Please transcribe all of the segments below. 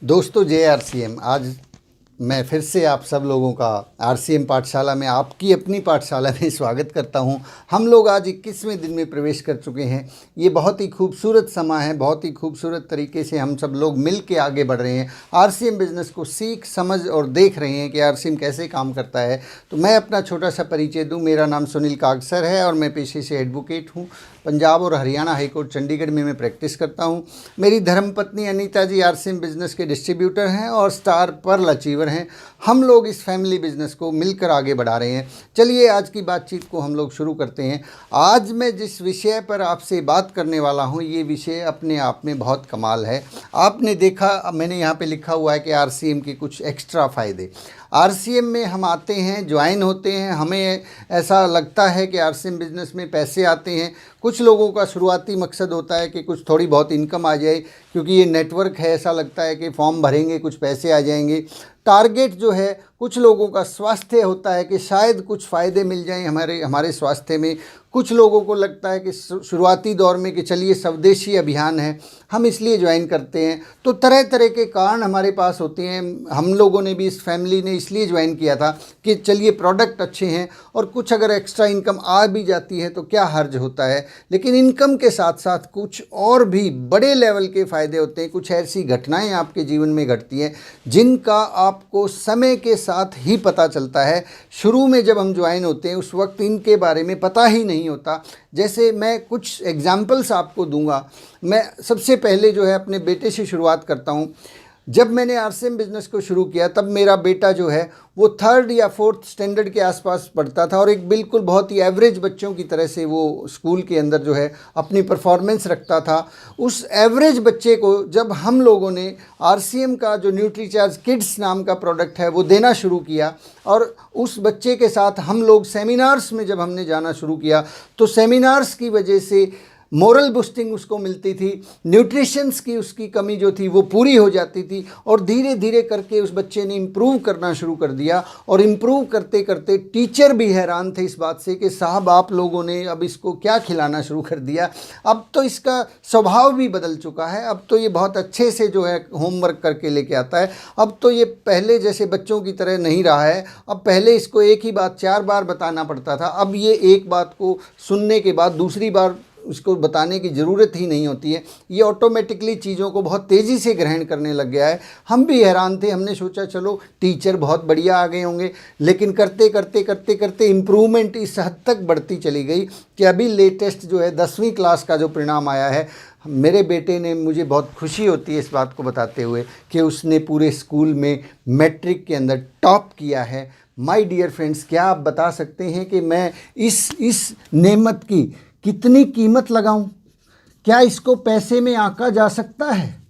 दोस्तों जय आरसीएम। आज मैं फिर से आप सब लोगों का आरसीएम पाठशाला में, आपकी अपनी पाठशाला में स्वागत करता हूं। हम लोग आज 21वें दिन में प्रवेश कर चुके हैं। ये बहुत ही खूबसूरत समय है, बहुत ही खूबसूरत तरीके से हम सब लोग मिल के आगे बढ़ रहे हैं। आरसीएम बिज़नेस को सीख समझ और देख रहे हैं कि आरसीएम कैसे काम करता है। तो मैं अपना छोटा सा परिचय दूँ। मेरा नाम सुनील कागसर है और मैं पेशे से एडवोकेट हूँ। पंजाब और हरियाणा हाईकोर्ट चंडीगढ़ में मैं प्रैक्टिस करता हूँ। मेरी धर्मपत्नी अनीता जी आरसीएम बिज़नेस के डिस्ट्रीब्यूटर हैं और स्टार पर्ल अचीवर हैं। हम लोग इस फैमिली बिज़नेस को मिलकर आगे बढ़ा रहे हैं। चलिए आज की बातचीत को हम लोग शुरू करते हैं। आज मैं जिस विषय पर आपसे बात करने वाला हूँ, ये विषय अपने आप में बहुत कमाल है। आपने देखा, मैंने यहाँ पे लिखा हुआ है कि आरसीएम के कुछ एक्स्ट्रा फ़ायदे। आरसीएम में हम आते हैं, ज्वाइन होते हैं, हमें ऐसा लगता है कि आरसीएम बिज़नेस में पैसे आते हैं। कुछ लोगों का शुरुआती मकसद होता है कि कुछ थोड़ी बहुत इनकम आ जाए, क्योंकि ये नेटवर्क है। ऐसा लगता है कि फॉर्म भरेंगे कुछ पैसे आ जाएंगे। टारगेट जो है, कुछ लोगों का स्वास्थ्य होता है कि शायद कुछ फ़ायदे मिल जाएं हमारे स्वास्थ्य में। कुछ लोगों को लगता है कि शुरुआती दौर में कि चलिए स्वदेशी अभियान है, हम इसलिए ज्वाइन करते हैं। तो तरह तरह के कारण हमारे पास होते हैं। हम लोगों ने भी, इस फैमिली ने इसलिए ज्वाइन किया था कि चलिए प्रोडक्ट अच्छे हैं और कुछ अगर एक्स्ट्रा इनकम आ भी जाती है तो क्या हर्ज होता है। लेकिन इनकम के साथ साथ कुछ और भी बड़े लेवल के फ़ायदे होते हैं। कुछ ऐसी घटनाएं आपके जीवन में घटती हैं जिनका आपको समय के साथ ही पता चलता है। शुरू में जब हम ज्वाइन होते हैं उस वक्त इनके बारे में पता ही नहीं होता। जैसे मैं कुछ एग्जाम्पल्स आपको दूंगा। मैं सबसे पहले जो है अपने बेटे से शुरुआत करता हूं। जब मैंने आरसीएम बिज़नेस को शुरू किया तब मेरा बेटा जो है वो 3rd या 4th स्टैंडर्ड के आसपास पढ़ता था और एक बिल्कुल बहुत ही एवरेज बच्चों की तरह से वो स्कूल के अंदर जो है अपनी परफॉर्मेंस रखता था। उस एवरेज बच्चे को जब हम लोगों ने आरसीएम का जो न्यूट्रीचार्ज किड्स नाम का प्रोडक्ट है वो देना शुरू किया और उस बच्चे के साथ हम लोग सेमिनार्स में जब हमने जाना शुरू किया तो सेमिनार्स की वजह से मोरल बूस्टिंग उसको मिलती थी। न्यूट्रिशंस की उसकी कमी जो थी वो पूरी हो जाती थी और धीरे धीरे करके उस बच्चे ने इम्प्रूव करना शुरू कर दिया। और इम्प्रूव करते करते टीचर भी हैरान थे इस बात से कि साहब आप लोगों ने अब इसको क्या खिलाना शुरू कर दिया। अब तो इसका स्वभाव भी बदल चुका है। अब तो ये बहुत अच्छे से जो है होमवर्क करके लेके आता है। अब तो ये पहले जैसे बच्चों की तरह नहीं रहा है। अब पहले इसको एक ही बात 4 बार बताना पड़ता था, अब ये एक बात को सुनने के बाद दूसरी बार उसको बताने की ज़रूरत ही नहीं होती है। ये ऑटोमेटिकली चीज़ों को बहुत तेज़ी से ग्रहण करने लग गया है। हम भी हैरान थे। हमने सोचा चलो टीचर बहुत बढ़िया आ गए होंगे, लेकिन करते करते करते करते इम्प्रूवमेंट इस हद तक बढ़ती चली गई कि अभी लेटेस्ट जो है 10वीं क्लास का जो परिणाम आया है, मेरे बेटे ने, मुझे बहुत खुशी होती है इस बात को बताते हुए कि उसने पूरे स्कूल में मैट्रिक के अंदर टॉप किया है। माय डियर फ्रेंड्स, क्या आप बता सकते हैं कि मैं इस नेमत की कितनी कीमत लगाऊं? क्या इसको पैसे में आंका जा सकता है?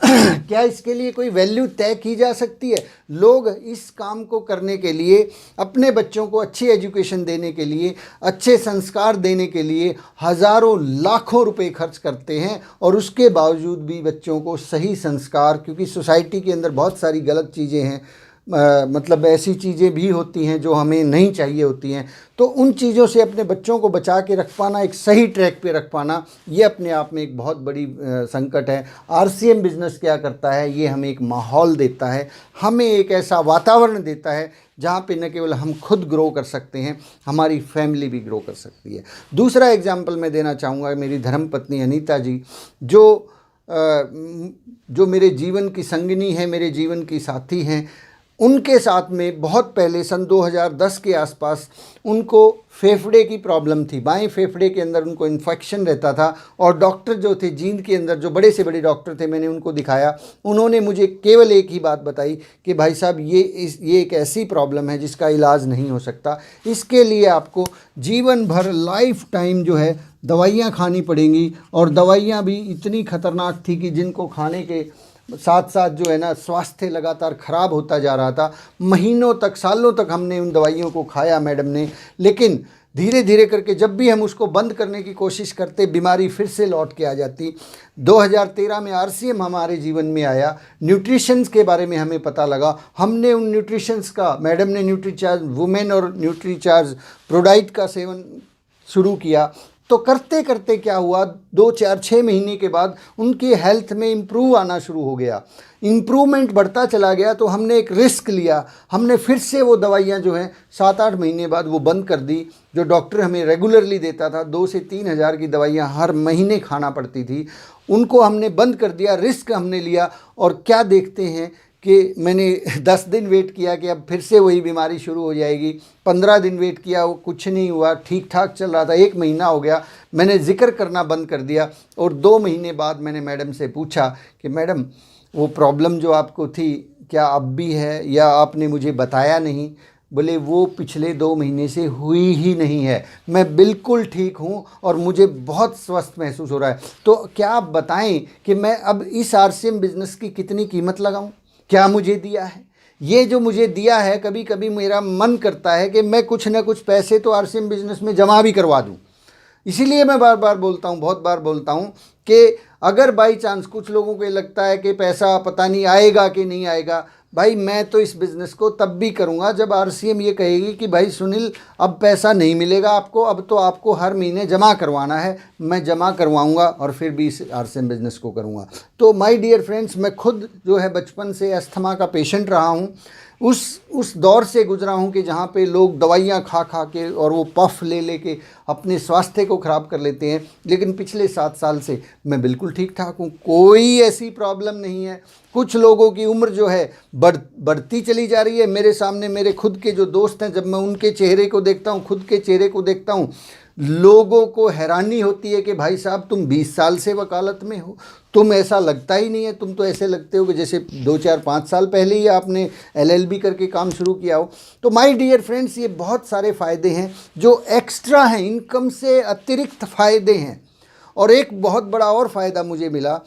क्या इसके लिए कोई वैल्यू तय की जा सकती है? लोग इस काम को करने के लिए, अपने बच्चों को अच्छी एजुकेशन देने के लिए, अच्छे संस्कार देने के लिए हज़ारों लाखों रुपए खर्च करते हैं और उसके बावजूद भी बच्चों को सही संस्कार, क्योंकि सोसाइटी के अंदर बहुत सारी गलत चीज़ें हैं, मतलब ऐसी चीज़ें भी होती हैं जो हमें नहीं चाहिए होती हैं। तो उन चीज़ों से अपने बच्चों को बचा के रख पाना, एक सही ट्रैक पे रख पाना, ये अपने आप में एक बहुत बड़ी संकट है। आरसीएम बिज़नेस क्या करता है? ये हमें एक माहौल देता है, हमें एक ऐसा वातावरण देता है जहाँ पे न केवल हम खुद ग्रो कर सकते हैं, हमारी फैमिली भी ग्रो कर सकती है। दूसरा एग्जाम्पल मैं देना चाहूँगा, मेरी धर्मपत्नी अनीता जी, जो मेरे जीवन की संगिनी है, मेरे जीवन की साथी हैं। उनके साथ में बहुत पहले सन 2010 के आसपास उनको फेफड़े की प्रॉब्लम थी। बाएं फेफड़े के अंदर उनको इन्फेक्शन रहता था और डॉक्टर जो थे जींद के अंदर, जो बड़े से बड़े डॉक्टर थे, मैंने उनको दिखाया। उन्होंने मुझे केवल एक ही बात बताई कि भाई साहब ये एक ऐसी प्रॉब्लम है जिसका इलाज नहीं हो सकता। इसके लिए आपको जीवन भर, लाइफ टाइम जो है दवाइयाँ खानी पड़ेंगी और दवाइयाँ भी इतनी खतरनाक थी कि जिनको खाने के साथ साथ जो है ना स्वास्थ्य लगातार ख़राब होता जा रहा था। महीनों तक, सालों तक हमने उन दवाइयों को खाया मैडम ने, लेकिन धीरे धीरे करके जब भी हम उसको बंद करने की कोशिश करते, बीमारी फिर से लौट के आ जाती। 2013 में आरसीएम हमारे जीवन में आया। न्यूट्रिशंस के बारे में हमें पता लगा। हमने उन न्यूट्रिशंस का, मैडम ने न्यूट्रीचार्ज वुमेन और न्यूट्रीचार्ज प्रोडाइट का सेवन शुरू किया तो करते करते क्या हुआ, 2 4 6 महीने के बाद उनकी हेल्थ में इम्प्रूव आना शुरू हो गया, इम्प्रूवमेंट बढ़ता चला गया। तो हमने एक रिस्क लिया, हमने फिर से वो दवाइयाँ जो हैं 7 8 महीने बाद वो बंद कर दी। जो डॉक्टर हमें रेगुलरली देता था, 2 से 3 हज़ार की दवाइयाँ हर महीने खाना पड़ती थी, उनको हमने बंद कर दिया, रिस्क हमने लिया। और क्या देखते हैं कि मैंने 10 दिन वेट किया कि अब फिर से वही बीमारी शुरू हो जाएगी, 15 दिन वेट किया, वो कुछ नहीं हुआ, ठीक ठाक चल रहा था, 1 महीना हो गया, मैंने जिक्र करना बंद कर दिया। और 2 महीने बाद मैंने मैडम से पूछा कि मैडम वो प्रॉब्लम जो आपको थी क्या अब भी है या आपने मुझे बताया नहीं? बोले वो पिछले 2 महीने से हुई ही नहीं है, मैं बिल्कुल ठीक हूँ और मुझे बहुत स्वस्थ महसूस हो रहा है। तो क्या आप बताएं कि मैं अब इस आरसीएम बिज़नेस की कितनी कीमत लगाऊं? क्या मुझे दिया है? ये जो मुझे दिया है, कभी कभी मेरा मन करता है कि मैं कुछ ना कुछ पैसे तो आरसीएम बिज़नेस में जमा भी करवा दूं। इसीलिए मैं बार बार बोलता हूँ, बहुत बार बोलता हूँ कि अगर बाई चांस कुछ लोगों को लगता है कि पैसा पता नहीं आएगा कि नहीं आएगा, भाई मैं तो इस बिज़नेस को तब भी करूँगा जब आरसीएम ये कहेगी कि भाई सुनील अब पैसा नहीं मिलेगा आपको, अब तो आपको हर महीने जमा करवाना है। मैं जमा करवाऊँगा और फिर भी इस आरसीएम बिज़नेस को करूँगा। तो माय डियर फ्रेंड्स, मैं खुद जो है बचपन से अस्थमा का पेशेंट रहा हूँ, उस दौर से गुजरा हूँ कि जहाँ पे लोग दवाइयाँ खा खा के और वो पफ ले लेके अपने स्वास्थ्य को ख़राब कर लेते हैं। लेकिन पिछले 7 साल से मैं बिल्कुल ठीक ठाक हूँ, कोई ऐसी प्रॉब्लम नहीं है। कुछ लोगों की उम्र जो है बढ़ती चली जा रही है। मेरे सामने मेरे खुद के जो दोस्त हैं, जब मैं उनके चेहरे को देखता हूँ, खुद के चेहरे को देखता हूँ, लोगों को हैरानी होती है कि भाई साहब तुम 20 साल से वकालत में हो, तुम ऐसा लगता ही नहीं है, तुम तो ऐसे लगते हो कि जैसे 2 4 5 साल पहले ही आपने एलएलबी करके काम शुरू किया हो। तो माय डियर फ्रेंड्स, ये बहुत सारे फ़ायदे हैं जो एक्स्ट्रा हैं, इनकम से अतिरिक्त फ़ायदे हैं। और एक बहुत बड़ा और फ़ायदा मुझे मिला,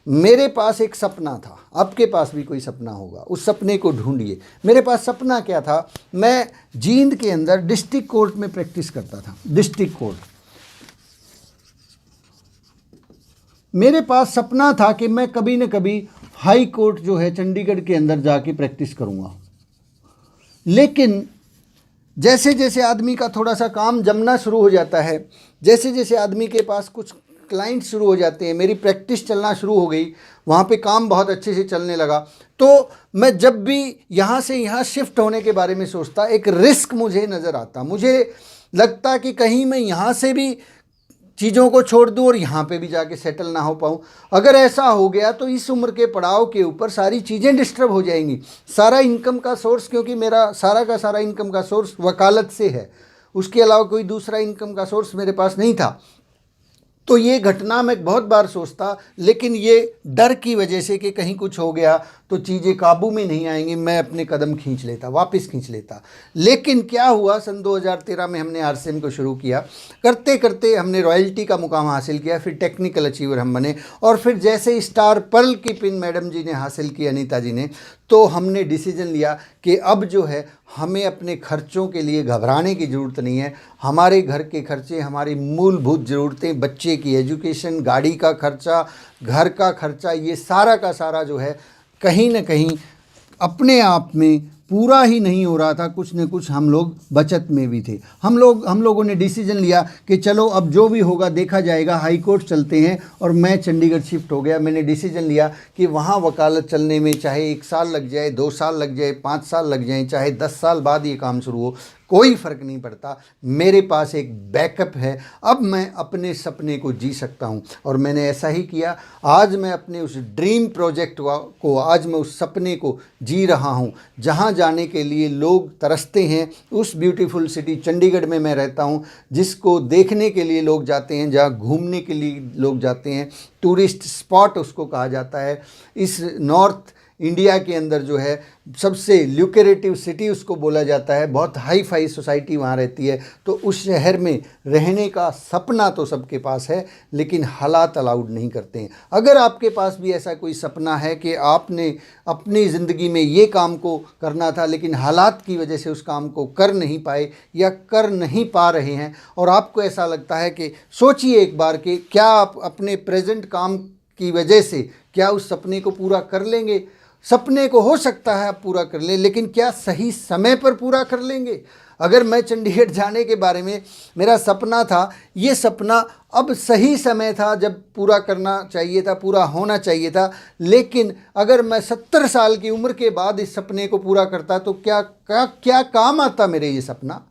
मेरे पास एक सपना था, आपके पास भी कोई सपना होगा, उस सपने को ढूंढिए। मेरे पास सपना क्या था, मैं जींद के अंदर डिस्ट्रिक्ट कोर्ट में प्रैक्टिस करता था। डिस्ट्रिक्ट कोर्ट, मेरे पास सपना था कि मैं कभी न कभी हाई कोर्ट जो है चंडीगढ़ के अंदर जाके प्रैक्टिस करूँगा। लेकिन जैसे जैसे आदमी का थोड़ा सा काम जमना शुरू हो जाता है, जैसे जैसे आदमी के पास कुछ क्लाइंट शुरू हो जाते हैं, मेरी प्रैक्टिस चलना शुरू हो गई, वहाँ पे काम बहुत अच्छे से चलने लगा। तो मैं जब भी यहाँ से यहाँ शिफ्ट होने के बारे में सोचता, एक रिस्क मुझे नज़र आता। मुझे लगता कि कहीं मैं यहाँ से भी चीज़ों को छोड़ दूँ और यहाँ पे भी जाके सेटल ना हो पाऊँ। अगर ऐसा हो गया तो इस उम्र के पड़ाव के ऊपर सारी चीज़ें डिस्टर्ब हो जाएंगी। सारा इनकम का सोर्स, क्योंकि मेरा सारा का सारा इनकम का सोर्स वकालत से है, उसके अलावा कोई दूसरा इनकम का सोर्स मेरे पास नहीं था। तो ये घटना मैं बहुत बार सोचता, लेकिन ये डर की वजह से कि कहीं कुछ हो गया तो चीज़ें काबू में नहीं आएंगी, मैं अपने कदम खींच लेता, वापस खींच लेता। लेकिन क्या हुआ, सन 2013 में हमने आरसीएम को शुरू किया। करते करते हमने रॉयल्टी का मुकाम हासिल किया, फिर टेक्निकल अचीवर हम बने, और फिर जैसे स्टार पर्ल की पिन मैडम जी ने हासिल की, अनीता जी ने, तो हमने डिसीजन लिया कि अब जो है हमें अपने खर्चों के लिए घबराने की ज़रूरत नहीं है। हमारे घर के खर्चे, हमारी मूलभूत ज़रूरतें, बच्चे की एजुकेशन, गाड़ी का खर्चा, घर का खर्चा, ये सारा का सारा जो है कहीं ना कहीं अपने आप में पूरा ही नहीं हो रहा था, कुछ न कुछ हम लोग बचत में भी थे। हम लोगों ने डिसीजन लिया कि चलो अब जो भी होगा देखा जाएगा, हाई कोर्ट चलते हैं। और मैं चंडीगढ़ शिफ्ट हो गया। मैंने डिसीजन लिया कि वहाँ वकालत चलने में चाहे 1 साल लग जाए, 2 साल लग जाए, 5 साल लग जाए, चाहे 10 साल बाद ये काम शुरू हो, कोई फ़र्क नहीं पड़ता, मेरे पास एक बैकअप है। अब मैं अपने सपने को जी सकता हूँ, और मैंने ऐसा ही किया। आज मैं अपने उस ड्रीम प्रोजेक्ट को, आज मैं उस सपने को जी रहा हूँ जहाँ जाने के लिए लोग तरसते हैं। उस ब्यूटीफुल सिटी चंडीगढ़ में मैं रहता हूँ, जिसको देखने के लिए लोग जाते हैं, जहाँ घूमने के लिए लोग जाते हैं, टूरिस्ट स्पॉट उसको कहा जाता है। इस नॉर्थ इंडिया के अंदर जो है सबसे ल्यूक्रेटिव सिटी उसको बोला जाता है, बहुत हाई फाई सोसाइटी वहाँ रहती है। तो उस शहर में रहने का सपना तो सबके पास है, लेकिन हालात अलाउड नहीं करते हैं। अगर आपके पास भी ऐसा कोई सपना है कि आपने अपनी ज़िंदगी में ये काम को करना था, लेकिन हालात की वजह से उस काम को कर नहीं पाए या कर नहीं पा रहे हैं, और आपको ऐसा लगता है कि सोचिए एक बार कि क्या आप अपने प्रेजेंट काम की वजह से क्या उस सपने को पूरा कर लेंगे। सपने को हो सकता है आप पूरा कर लें, लेकिन क्या सही समय पर पूरा कर लेंगे? अगर मैं चंडीगढ़ जाने के बारे में मेरा सपना था, ये सपना अब सही समय था जब पूरा करना चाहिए था, पूरा होना चाहिए था। लेकिन अगर मैं 70 साल की उम्र के बाद इस सपने को पूरा करता तो क्या काम आता मेरे ये सपना।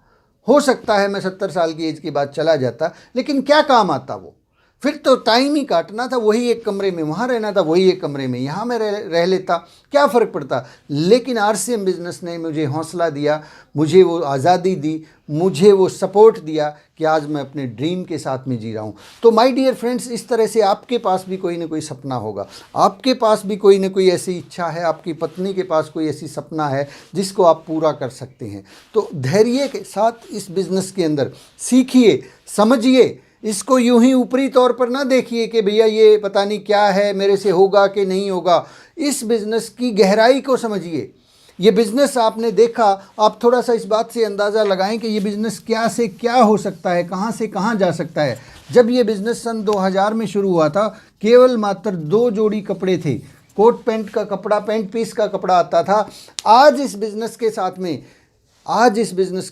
हो सकता है मैं 70 साल की एज के बाद चला जाता, लेकिन क्या काम आता वो। फिर तो टाइम ही काटना था, वही एक कमरे में वहाँ रहना था, वही एक कमरे में यहाँ मैं रह लेता, क्या फ़र्क पड़ता। लेकिन आरसीएम बिज़नेस ने मुझे हौसला दिया, मुझे वो आज़ादी दी, मुझे वो सपोर्ट दिया कि आज मैं अपने ड्रीम के साथ में जी रहा हूँ। तो माय डियर फ्रेंड्स, इस तरह से आपके पास भी कोई ना कोई सपना होगा, आपके पास भी कोई ना कोई ऐसी इच्छा है, आपकी पत्नी के पास कोई ऐसी सपना है जिसको आप पूरा कर सकते हैं। तो धैर्य के साथ इस बिज़नेस के अंदर सीखिए, समझिए, इसको यूं ही ऊपरी तौर पर ना देखिए कि भैया ये पता नहीं क्या है, मेरे से होगा कि नहीं होगा। इस बिज़नेस की गहराई को समझिए। ये बिज़नेस आपने देखा, आप थोड़ा सा इस बात से अंदाज़ा लगाएं कि ये बिज़नेस क्या से क्या हो सकता है, कहाँ से कहाँ जा सकता है। जब ये बिज़नेस सन 2000 में शुरू हुआ था, केवल मात्र 2 जोड़ी कपड़े थे, कोट पैंट का कपड़ा, पैंट पीस का कपड़ा आता था। आज इस बिज़नेस के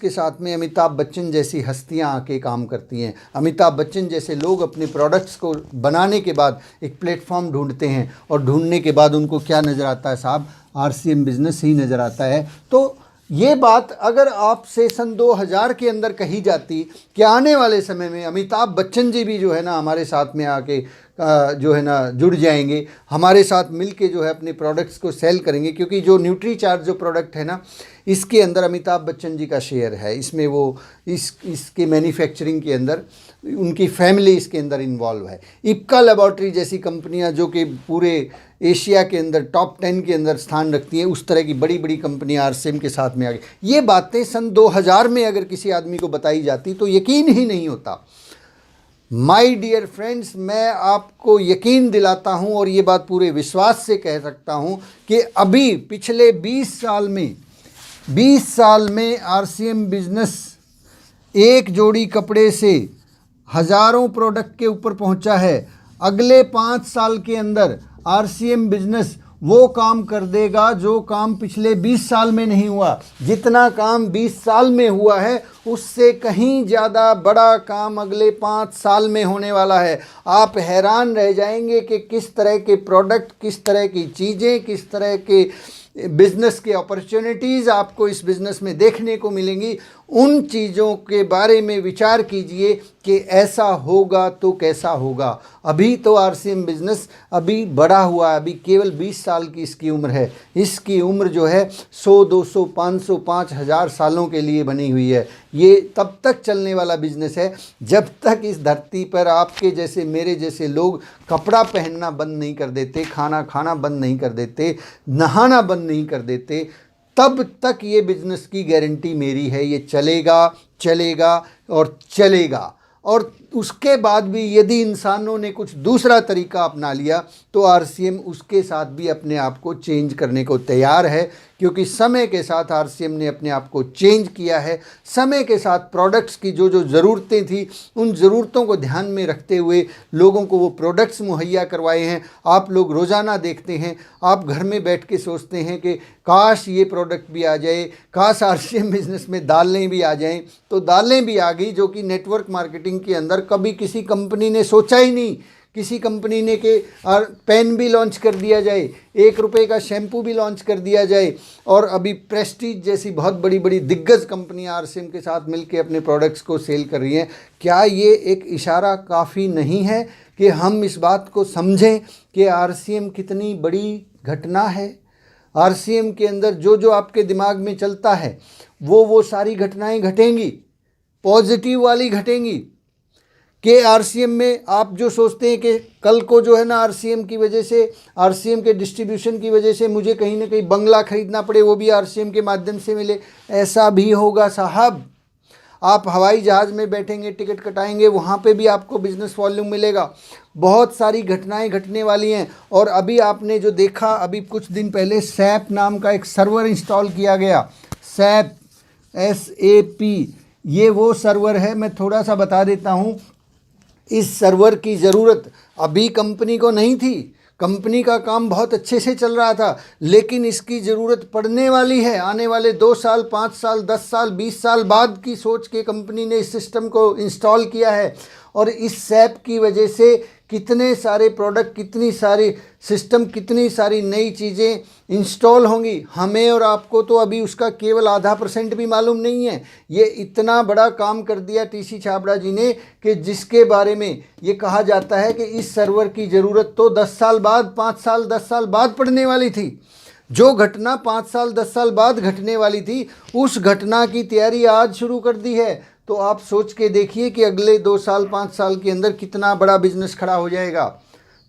साथ में अमिताभ बच्चन जैसी हस्तियां आके काम करती हैं। अमिताभ बच्चन जैसे लोग अपने प्रोडक्ट्स को बनाने के बाद एक प्लेटफॉर्म ढूंढते हैं, और ढूंढने के बाद उनको क्या नज़र आता है साहब, आरसीएम बिज़नेस ही नज़र आता है। तो ये बात अगर आपसे सन 2000 के अंदर कही जाती कि आने वाले समय में अमिताभ बच्चन जी भी जो है ना हमारे साथ में आके जो है ना जुड़ जाएंगे, हमारे साथ मिलके जो है अपने प्रोडक्ट्स को सेल करेंगे, क्योंकि जो न्यूट्रीचार्ज जो प्रोडक्ट है ना, इसके अंदर अमिताभ बच्चन जी का शेयर है, इसमें वो इसके मैन्युफैक्चरिंग के अंदर उनकी फैमिली इसके अंदर इन्वॉल्व है। इप्का लेबॉर्ट्री जैसी कंपनियां जो कि पूरे एशिया के अंदर टॉप 10 के अंदर स्थान रखती हैं, उस तरह की बड़ी बड़ी कंपनियां आरसीएम के साथ में आ गई। ये बातें सन 2000 में अगर किसी आदमी को बताई जाती तो यकीन ही नहीं होता। माय डियर फ्रेंड्स, मैं आपको यकीन दिलाता हूं और ये बात पूरे विश्वास से कह सकता हूं कि अभी पिछले 20 साल में आरसीएम बिजनेस एक जोड़ी कपड़े से हज़ारों प्रोडक्ट के ऊपर पहुंचा है। अगले 5 साल के अंदर आरसीएम बिजनेस वो काम कर देगा जो काम पिछले 20 साल में नहीं हुआ। जितना काम 20 साल में हुआ है उससे कहीं ज़्यादा बड़ा काम अगले 5 साल में होने वाला है। आप हैरान रह जाएंगे कि किस तरह के प्रोडक्ट, किस तरह की चीज़ें, किस तरह के बिज़नेस के अपॉर्चुनिटीज़ आपको इस बिज़नेस में देखने को मिलेंगी। उन चीज़ों के बारे में विचार कीजिए कि ऐसा होगा तो कैसा होगा। अभी तो आरसीएम बिज़नेस अभी बड़ा हुआ है, अभी केवल 20 साल की इसकी उम्र है। इसकी उम्र जो है 100, 200, 500, 5000 सालों के लिए बनी हुई है। ये तब तक चलने वाला बिज़नेस है जब तक इस धरती पर आपके जैसे, मेरे जैसे लोग कपड़ा पहनना बंद नहीं कर देते, खाना खाना बंद नहीं कर देते, नहाना बंद नहीं कर देते, तब तक ये बिज़नेस की गारंटी मेरी है, ये चलेगा, चलेगा और चलेगा। और उसके बाद भी यदि इंसानों ने कुछ दूसरा तरीका अपना लिया तो आरसीएम उसके साथ भी अपने आप को चेंज करने को तैयार है, क्योंकि समय के साथ आरसीएम ने अपने आप को चेंज किया है। समय के साथ प्रोडक्ट्स की जो जो ज़रूरतें थी, उन ज़रूरतों को ध्यान में रखते हुए लोगों को वो प्रोडक्ट्स मुहैया करवाए हैं। आप लोग रोज़ाना देखते हैं, आप घर में बैठ के सोचते हैं कि काश ये प्रोडक्ट भी आ जाए, काश आरसीएम बिज़नेस में दालें भी आ जाएं। तो दालें भी आ गई, जो कि नेटवर्क मार्केटिंग के अंदर कभी किसी कंपनी ने सोचा ही नहीं। किसी कंपनी ने कि पेन भी लॉन्च कर दिया जाए, 1 रुपये का शैम्पू भी लॉन्च कर दिया जाए, और अभी प्रेस्टीज जैसी बहुत बड़ी बड़ी दिग्गज कंपनियां आरसीएम के साथ मिलकर अपने प्रोडक्ट्स को सेल कर रही हैं। क्या ये एक इशारा काफ़ी नहीं है कि हम इस बात को समझें कि आरसीएम कितनी बड़ी घटना है? आरसीएम के अंदर जो जो आपके दिमाग में चलता है वो सारी घटनाएं घटेंगी, पॉजिटिव वाली घटेंगी। कि आरसीएम में आप जो सोचते हैं कि कल को जो है ना आरसीएम की वजह से, आरसीएम के डिस्ट्रीब्यूशन की वजह से मुझे कहीं ना कहीं बंगला खरीदना पड़े, वो भी आरसीएम के माध्यम से मिले, ऐसा भी होगा साहब। आप हवाई जहाज़ में बैठेंगे, टिकट कटाएंगे, वहाँ पे भी आपको बिज़नेस वॉल्यूम मिलेगा। बहुत सारी घटनाएं घटने वाली हैं। और अभी आपने जो देखा, अभी कुछ दिन पहले सैप नाम का एक सर्वर इंस्टॉल किया गया, सैप SAP, ये वो सर्वर है। मैं थोड़ा सा बता देता हूँ। इस सर्वर की ज़रूरत अभी कंपनी को नहीं थी। कंपनी का काम बहुत अच्छे से चल रहा था, लेकिन इसकी ज़रूरत पड़ने वाली है आने वाले 2 साल, 5 साल, 10 साल, 20 साल बाद की सोच के कंपनी ने इस सिस्टम को इंस्टॉल किया है। और इस SAP की वजह से कितने सारे प्रोडक्ट, कितनी सारी सिस्टम, कितनी सारी नई चीज़ें इंस्टॉल होंगी। हमें और आपको तो अभी उसका केवल आधा % भी मालूम नहीं है। ये इतना बड़ा काम कर दिया TC छाबड़ा जी ने कि जिसके बारे में ये कहा जाता है कि इस सर्वर की ज़रूरत तो 10 साल बाद, 5 साल, 10 साल बाद पड़ने वाली थी। जो घटना 5 साल, 10 साल बाद घटने वाली थी, उस घटना की तैयारी आज शुरू कर दी है। तो आप सोच के देखिए कि अगले 2 साल, 5 साल के अंदर कितना बड़ा बिजनेस खड़ा हो जाएगा।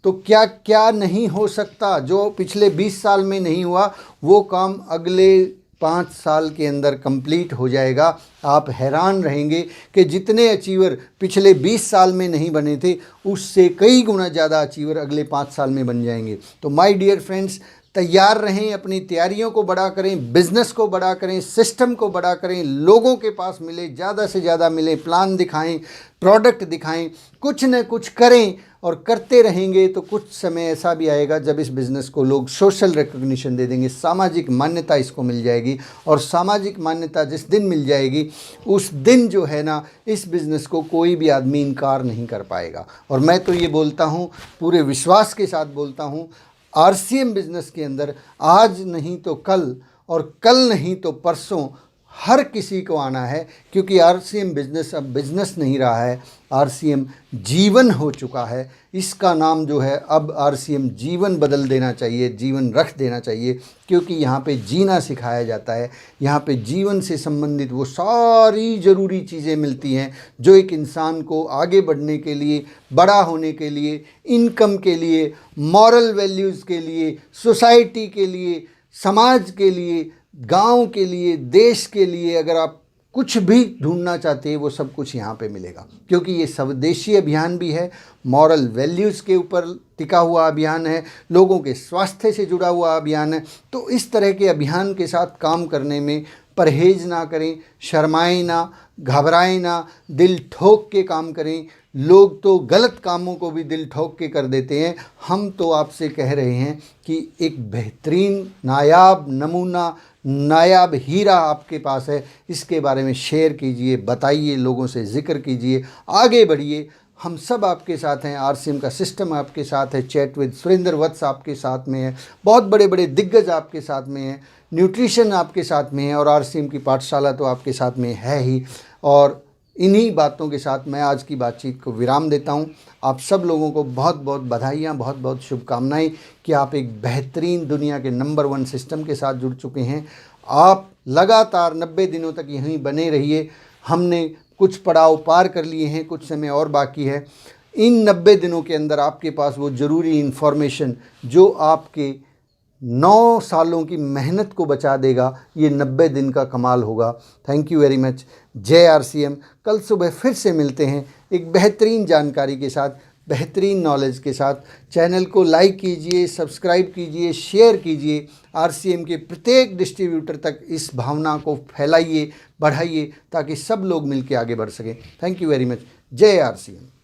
तो क्या क्या नहीं हो सकता। जो पिछले 20 साल में नहीं हुआ, वो काम अगले 5 साल के अंदर कंप्लीट हो जाएगा। आप हैरान रहेंगे कि जितने अचीवर पिछले 20 साल में नहीं बने थे, उससे कई गुना ज़्यादा अचीवर अगले 5 साल में बन जाएंगे। तो माय डियर फ्रेंड्स, तैयार रहें, अपनी तैयारियों को बड़ा करें, बिजनेस को बड़ा करें, सिस्टम को बड़ा करें, लोगों के पास मिले, ज़्यादा से ज़्यादा मिले, प्लान दिखाएं, प्रोडक्ट दिखाएं, कुछ न कुछ करें। और करते रहेंगे तो कुछ समय ऐसा भी आएगा जब इस बिज़नेस को लोग सोशल रिकॉग्निशन दे देंगे, सामाजिक मान्यता इसको मिल जाएगी। और सामाजिक मान्यता जिस दिन मिल जाएगी, उस दिन जो है ना, इस बिज़नेस को कोई भी आदमी इनकार नहीं कर पाएगा। और मैं तो ये बोलता हूँ, पूरे विश्वास के साथ बोलता हूँ, RCM बिज़नेस के अंदर आज नहीं तो कल, और कल नहीं तो परसों हर किसी को आना है। क्योंकि RCM बिज़नेस अब बिज़नेस नहीं रहा है, RCM जीवन हो चुका है। इसका नाम जो है अब RCM जीवन बदल देना चाहिए, जीवन रख देना चाहिए। क्योंकि यहाँ पे जीना सिखाया जाता है, यहाँ पे जीवन से संबंधित वो सारी ज़रूरी चीज़ें मिलती हैं जो एक इंसान को आगे बढ़ने के लिए, बड़ा होने के लिए, इनकम के लिए, मॉरल वैल्यूज़ के लिए, सोसाइटी के लिए, समाज के लिए, गांव के लिए, देश के लिए, अगर आप कुछ भी ढूंढना चाहते हैं, वो सब कुछ यहाँ पे मिलेगा। क्योंकि ये स्वदेशी अभियान भी है, मॉरल वैल्यूज़ के ऊपर टिका हुआ अभियान है, लोगों के स्वास्थ्य से जुड़ा हुआ अभियान है। तो इस तरह के अभियान के साथ काम करने में परहेज ना करें, शर्माएं ना, घबराएं ना, दिल ठोक के काम करें। लोग तो गलत कामों को भी दिल ठोक के कर देते हैं। हम तो आपसे कह रहे हैं कि एक बेहतरीन नायाब नमूना, नायाब हीरा आपके पास है। इसके बारे में शेयर कीजिए, बताइए, लोगों से जिक्र कीजिए, आगे बढ़िए। हम सब आपके साथ हैं, RCM का सिस्टम आपके साथ है, चैट विद सुरेंद्र वत्स आपके साथ में है, बहुत बड़े बड़े दिग्गज आपके साथ में हैं, न्यूट्रिशन आपके साथ में है, और RCM की पाठशाला तो आपके साथ में है ही। और इन्हीं बातों के साथ मैं आज की बातचीत को विराम देता हूं। आप सब लोगों को बहुत बहुत बधाइयाँ, बहुत बहुत शुभकामनाएं कि आप एक बेहतरीन दुनिया के नंबर 1 सिस्टम के साथ जुड़ चुके हैं। आप लगातार 90 दिनों तक यहीं बने रहिए। हमने कुछ पड़ाव पार कर लिए हैं, कुछ समय और बाकी है। इन 90 दिनों के अंदर आपके पास वो ज़रूरी इन्फॉर्मेशन जो आपके 9 सालों की मेहनत को बचा देगा, ये 90 दिन का कमाल होगा। Thank you very much. जय RCM। कल सुबह फिर से मिलते हैं एक बेहतरीन जानकारी के साथ, बेहतरीन नॉलेज के साथ। चैनल को लाइक कीजिए, सब्सक्राइब कीजिए, शेयर कीजिए। RCM के प्रत्येक डिस्ट्रीब्यूटर तक इस भावना को फैलाइए, बढ़ाइए, ताकि सब लोग मिलकर आगे बढ़ सकें। Thank you very much. जय RCM।